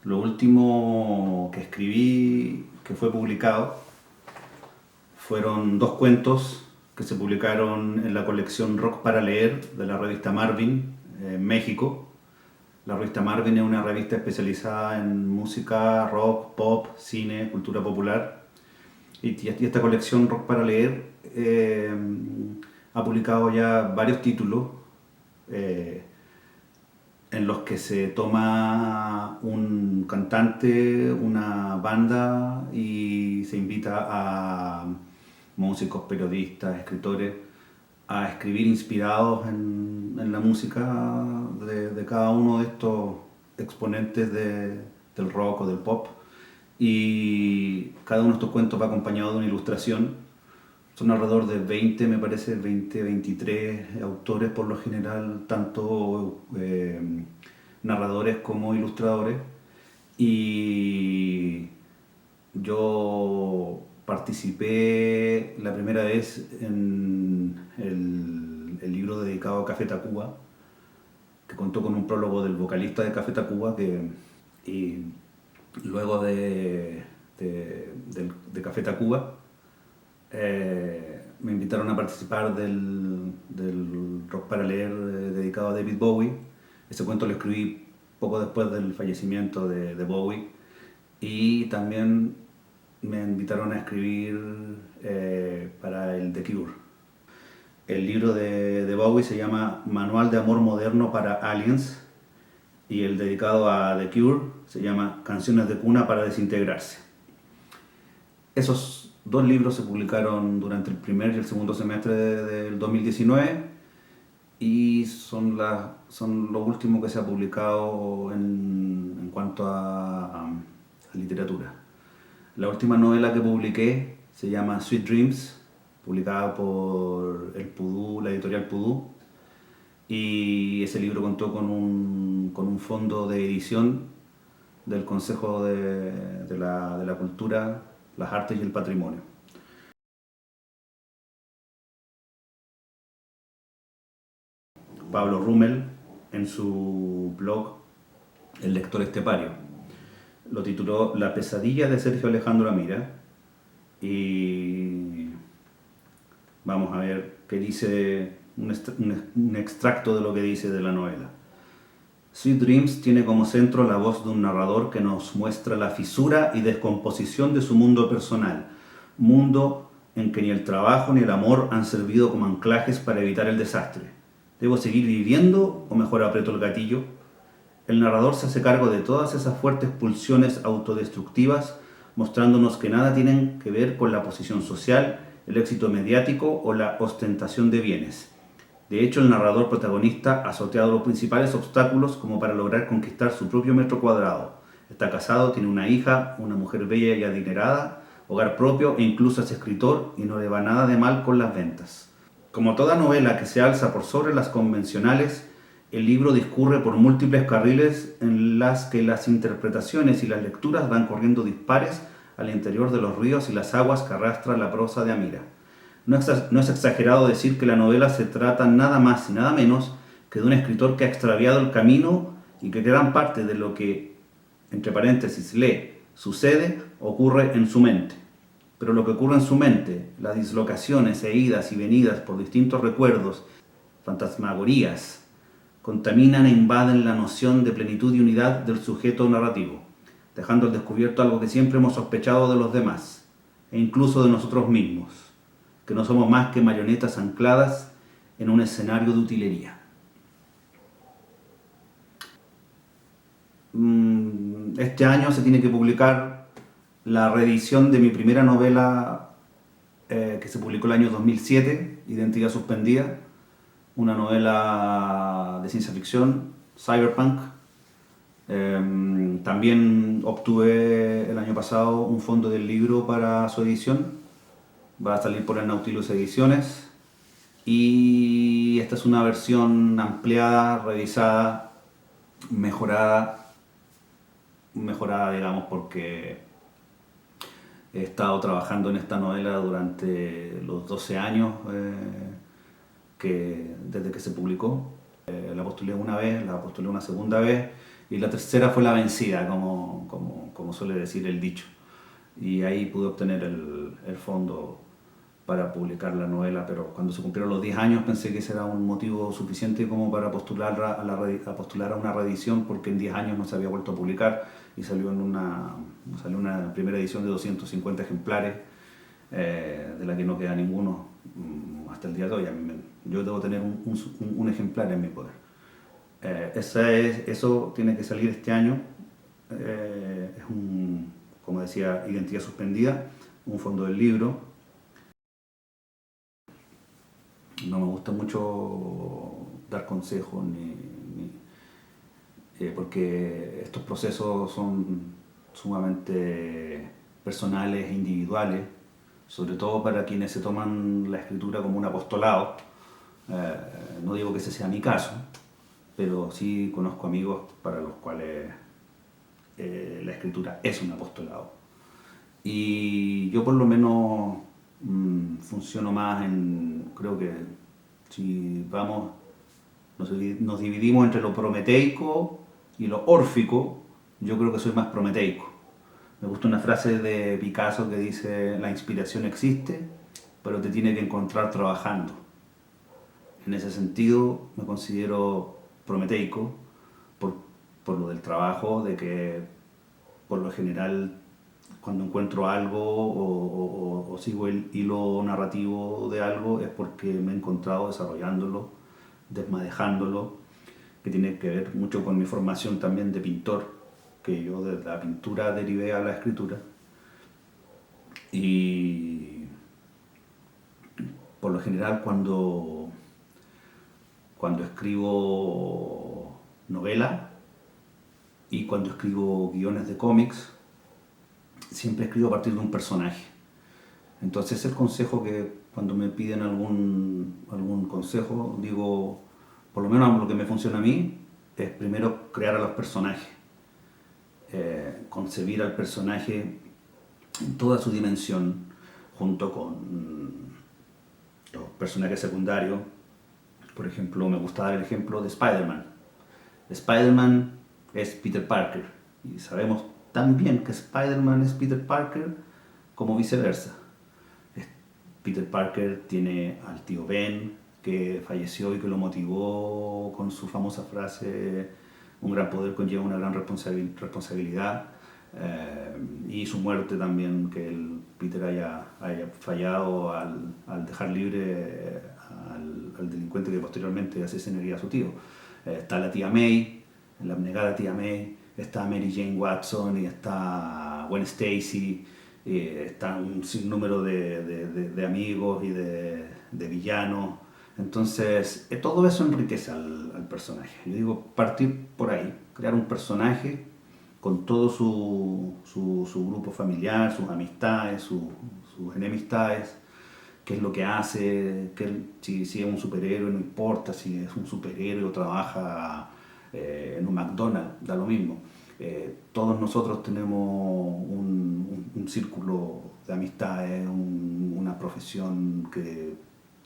Lo último que escribí, que fue publicado, fueron dos cuentos que se publicaron en la colección Rock para Leer de la revista Marvin, en México. La revista Marvin es una revista especializada en música, rock, pop, cine, cultura popular. Y esta colección Rock para Leer ha publicado ya varios títulos eh, en los que se toma un cantante, una banda y se invita a músicos, periodistas, escritores a escribir inspirados en la música de cada uno de estos exponentes del rock o del pop. Y cada uno de estos cuentos va acompañado de una ilustración. Son alrededor de 20, me parece, 20, 23 autores por lo general, tanto narradores como ilustradores. Y yo participé la primera vez en el libro dedicado a Café Tacuba, que contó con un prólogo del vocalista de Café Tacuba, y luego de Café Tacuba me invitaron a participar del Rock para Leer dedicado a David Bowie. Ese cuento lo escribí poco después del fallecimiento de Bowie, y también me invitaron a escribir para el The Cure. El libro de Bowie se llama Manual de Amor Moderno para Aliens, y el dedicado a The Cure se llama Canciones de Cuna para Desintegrarse. Esos dos libros se publicaron durante el primer y el segundo semestre del 2019 y son lo último que se ha publicado en cuanto a literatura. La última novela que publiqué se llama Sweet Dreams, publicada por el Pudú, la editorial Pudú, y ese libro contó con un fondo de edición del Consejo de la Cultura, las Artes y el Patrimonio. Pablo Rummel, en su blog El Lector Estepario, lo tituló La pesadilla de Sergio Alejandro Amira, y vamos a ver qué dice, un extracto de lo que dice de la novela. Sweet Dreams tiene como centro la voz de un narrador que nos muestra la fisura y descomposición de su mundo personal, mundo en que ni el trabajo ni el amor han servido como anclajes para evitar el desastre. ¿Debo seguir viviendo o mejor aprieto el gatillo? El narrador se hace cargo de todas esas fuertes pulsiones autodestructivas, mostrándonos que nada tienen que ver con la posición social, el éxito mediático o la ostentación de bienes. De hecho, el narrador protagonista ha sorteado los principales obstáculos como para lograr conquistar su propio metro cuadrado. Está casado, tiene una hija, una mujer bella y adinerada, hogar propio e incluso es escritor, y no le va nada de mal con las ventas. Como toda novela que se alza por sobre las convencionales, el libro discurre por múltiples carriles en las que las interpretaciones y las lecturas van corriendo dispares al interior de los ríos y las aguas que arrastra la prosa de Amira. No es exagerado decir que la novela se trata nada más y nada menos que de un escritor que ha extraviado el camino y que gran parte de lo que, entre paréntesis, lee, sucede, ocurre en su mente. Pero lo que ocurre en su mente, las dislocaciones e idas y venidas por distintos recuerdos, fantasmagorías, contaminan e invaden la noción de plenitud y unidad del sujeto narrativo, dejando al descubierto algo que siempre hemos sospechado de los demás, e incluso de nosotros mismos, que no somos más que marionetas ancladas en un escenario de utilería. Este año se tiene que publicar la reedición de mi primera novela que se publicó el año 2007, Identidad Suspendida, una novela de ciencia ficción, cyberpunk. También obtuve el año pasado un fondo del libro para su edición. Va a salir por el Nautilus Ediciones, y esta es una versión ampliada, revisada, mejorada digamos, porque he estado trabajando en esta novela durante los 12 años desde que se publicó. La postulé una vez, la postulé una segunda vez, y la tercera fue la vencida, como suele decir el dicho. Y ahí pude obtener el fondo para publicar la novela, pero cuando se cumplieron los 10 años pensé que ese era un motivo suficiente como para postular a postular a una reedición, porque en 10 años no se había vuelto a publicar y salió una primera edición de 250 ejemplares, de la que no queda ninguno hasta el día de hoy. Yo debo tener un ejemplar en mi poder. Eso tiene que salir este año. Es como decía, Identidad Suspendida, un fondo del libro. No me gusta mucho dar consejos porque estos procesos son sumamente personales e individuales, sobre todo para quienes se toman la escritura como un apostolado. No digo que ese sea mi caso, pero sí conozco amigos para los cuales la escritura es un apostolado. Y yo por lo menos funciono más creo que si nos dividimos entre lo prometeico y lo órfico, yo creo que soy más prometeico. Me gusta una frase de Picasso que dice: la inspiración existe, pero te tiene que encontrar trabajando. En ese sentido me considero prometeico por, por lo del trabajo, de que por lo general cuando encuentro algo o sigo el hilo narrativo de algo es porque me he encontrado desarrollándolo, desmadejándolo, que tiene que ver mucho con mi formación también de pintor, que yo de la pintura derivé a la escritura. Y por lo general cuando escribo novela y cuando escribo guiones de cómics, siempre escribo a partir de un personaje. Entonces el consejo que cuando me piden algún consejo, digo, por lo menos lo que me funciona a mí, es primero crear a los personajes, concebir al personaje en toda su dimensión, junto con los personajes secundarios. Por ejemplo, me gusta dar el ejemplo de Spider-Man. Spider-Man es Peter Parker, y sabemos tan bien que Spider-Man es Peter Parker como viceversa. Peter Parker tiene al tío Ben, que falleció y que lo motivó con su famosa frase: un gran poder conlleva una gran responsabilidad. Y su muerte también, que Peter haya fallado al dejar libre al delincuente que posteriormente asesinaría a su tío. Está la tía May, la abnegada tía May, está Mary Jane Watson y está Gwen Stacy. Está un sinnúmero de amigos y de villanos. Entonces, todo eso enriquece al personaje. Yo digo, partir por ahí, crear un personaje con todo su grupo familiar, sus amistades, sus enemistades, qué es lo que hace, si es un superhéroe, no importa si es un superhéroe o trabaja en un McDonald's, da lo mismo. Todos nosotros tenemos un círculo de amistades, una profesión que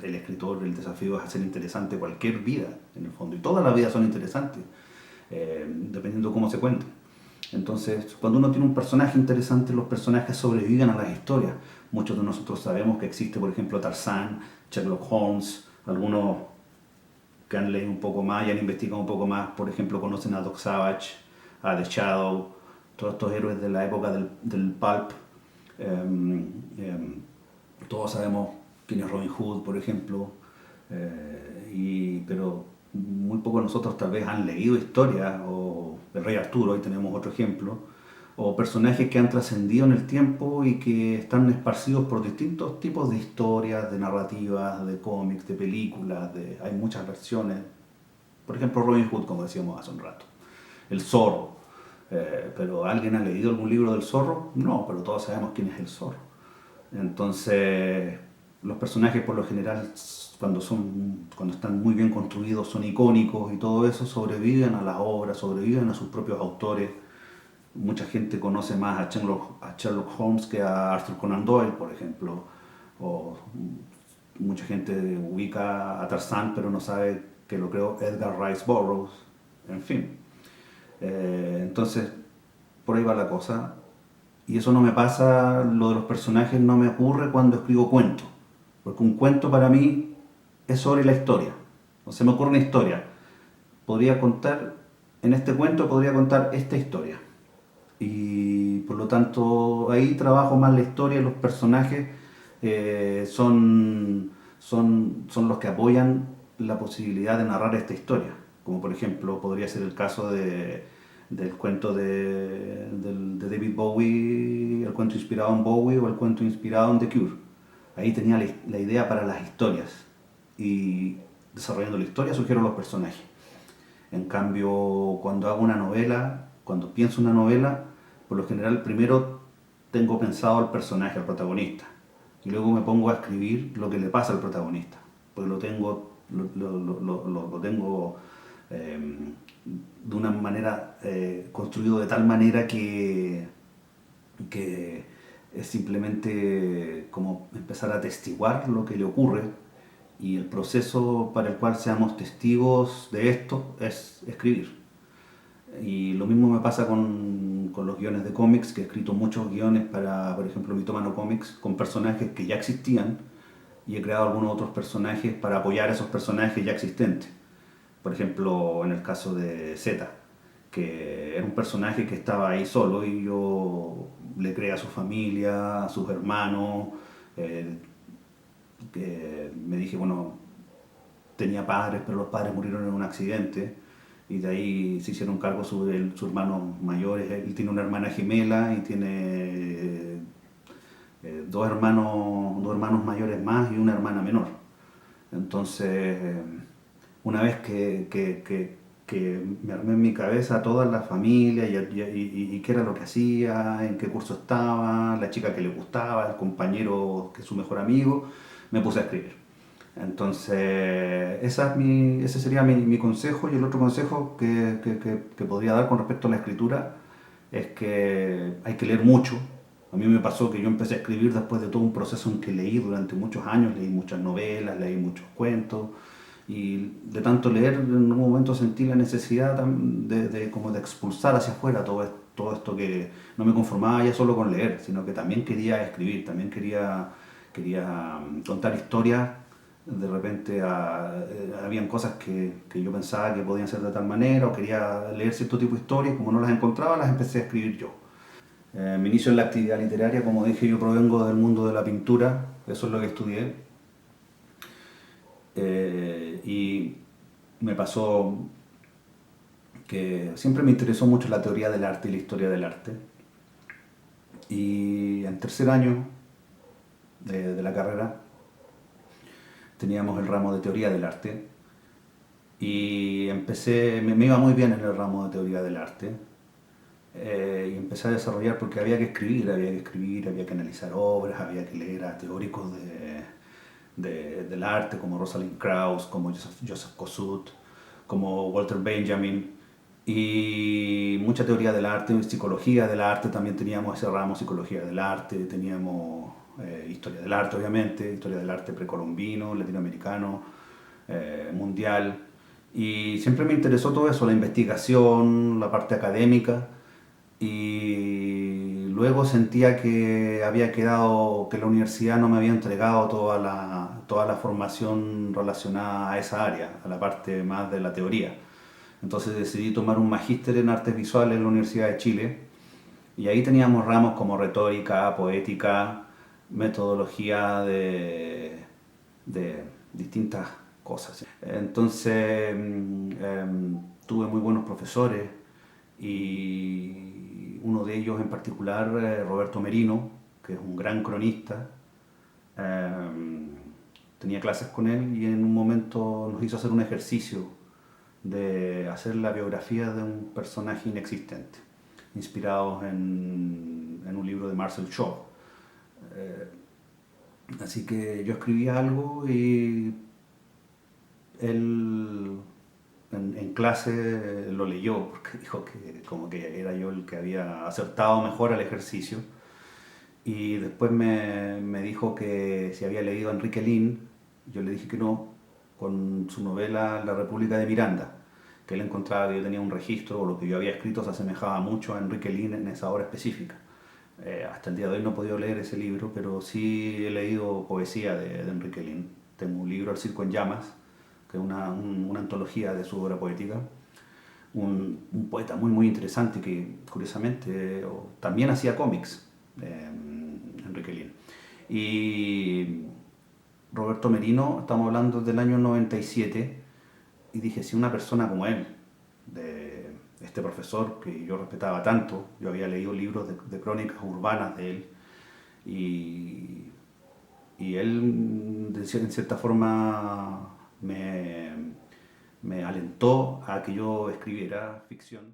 el escritor, el desafío es hacer interesante cualquier vida, en el fondo, y todas las vidas son interesantes, dependiendo de cómo se cuenten. Entonces, cuando uno tiene un personaje interesante, los personajes sobreviven a las historias. Muchos de nosotros sabemos que existe, por ejemplo, Tarzán, Sherlock Holmes. Algunos que han leído un poco más y han investigado un poco más, por ejemplo, conocen a Doc Savage, a The Shadow, todos estos héroes de la época del pulp. Todos sabemos quién es Robin Hood, por ejemplo, pero muy pocos de nosotros tal vez han leído historias, o el Rey Arturo, ahí tenemos otro ejemplo, o personajes que han trascendido en el tiempo y que están esparcidos por distintos tipos de historias, de narrativas, de cómics, de películas, hay muchas versiones. Por ejemplo, Robin Hood, como decíamos hace un rato. El zorro. ¿Pero alguien ha leído algún libro del zorro? No, pero todos sabemos quién es el zorro. Entonces, los personajes por lo general, cuando están muy bien construidos, son icónicos y todo eso, sobreviven a las obras, sobreviven a sus propios autores. Mucha gente conoce más a Sherlock Holmes que a Arthur Conan Doyle, por ejemplo. O mucha gente ubica a Tarzán, pero no sabe que lo creó Edgar Rice Burroughs. En fin. Entonces, por ahí va la cosa. Y eso no me pasa, lo de los personajes no me ocurre cuando escribo cuentos. Porque un cuento para mí es sobre la historia. O se me ocurre una historia. Podría contar, en este cuento podría contar esta historia. Y por lo tanto ahí trabajo más la historia, los personajes son los que apoyan la posibilidad de narrar esta historia. Como por ejemplo podría ser el caso del cuento de David Bowie, el cuento inspirado en Bowie o el cuento inspirado en The Cure. Ahí tenía la idea para las historias y desarrollando la historia surgieron los personajes. En cambio, cuando hago una novela, cuando pienso una novela, por lo general primero tengo pensado al personaje, al protagonista, y luego me pongo a escribir lo que le pasa al protagonista, porque lo tengo eh, de una manera, construido de tal manera que es simplemente como empezar a atestiguar lo que le ocurre y el proceso para el cual seamos testigos de esto es escribir. Y lo mismo me pasa con los guiones de cómics, que he escrito muchos guiones para, por ejemplo, Mitómano Comics, con personajes que ya existían y he creado algunos otros personajes para apoyar a esos personajes ya existentes. Por ejemplo, en el caso de Z, que era un personaje que estaba ahí solo y yo le creé a su familia, a sus hermanos, eh, que me dije, bueno, tenía padres, pero los padres murieron en un accidente y de ahí se hicieron cargo sus hermanos mayores. Él tiene una hermana gemela y tiene dos hermanos mayores más y una hermana menor. Entonces, una vez que me armé en mi cabeza toda la familia y qué era lo que hacía, en qué curso estaba, la chica que le gustaba, el compañero que es su mejor amigo, me puse a escribir. Entonces, ese sería mi consejo. Y el otro consejo que podría dar con respecto a la escritura es que hay que leer mucho. A mí me pasó que yo empecé a escribir después de todo un proceso en que leí durante muchos años, leí muchas novelas, leí muchos cuentos, y de tanto leer en un momento sentí la necesidad como de expulsar hacia afuera todo esto que no me conformaba ya solo con leer, sino que también quería escribir, también quería contar historias. De repente habían cosas que yo pensaba que podían ser de tal manera o quería leer cierto tipo de historias, como no las encontraba, las empecé a escribir yo. Mi inicio en la actividad literaria, como dije, yo provengo del mundo de la pintura, eso es lo que estudié. Y me pasó que siempre me interesó mucho la teoría del arte y la historia del arte. Y en tercer año de la carrera teníamos el ramo de teoría del arte y me iba muy bien en el ramo de teoría del arte. Y empecé a desarrollar porque había que analizar obras, había que leer a teóricos del arte como Rosalind Krauss, como Joseph Kosuth, como Walter Benjamin, y mucha teoría del arte, psicología del arte, también teníamos ese ramo, psicología del arte, teníamos historia del arte, obviamente, historia del arte precolombino, latinoamericano, mundial, y siempre me interesó todo eso, la investigación, la parte académica, y luego sentía que había quedado, que la universidad no me había entregado toda la formación relacionada a esa área, a la parte más de la teoría. Entonces decidí tomar un magíster en artes visuales en la Universidad de Chile y ahí teníamos ramos como retórica, poética, metodología de distintas cosas. Entonces tuve muy buenos profesores y uno de ellos en particular, Roberto Merino, que es un gran cronista, tenía clases con él y en un momento nos hizo hacer un ejercicio de hacer la biografía de un personaje inexistente, inspirados en un libro de Marcel Shaw. Eh, Así que yo escribía algo y él en clase lo leyó porque dijo que como que era yo el que había acertado mejor al ejercicio y después me dijo que si había leído a Enrique Lin, yo le dije que no, con su novela La República de Miranda. que él encontraba que yo tenía un registro o lo que yo había escrito se asemejaba mucho a Enrique Lin en esa obra específica. Hasta el día de hoy no he podido leer ese libro, pero sí he leído poesía de Enrique Lin. Tengo un libro, El Circo en Llamas, que es una antología de su obra poética. Un poeta muy, muy interesante que, curiosamente, también hacía cómics, Enrique Lin. Y Roberto Merino, estamos hablando del año 97, y dije, si una persona como él, de este profesor que yo respetaba tanto, yo había leído libros de crónicas urbanas de él, y, y él en cierta forma me alentó a que yo escribiera ficción.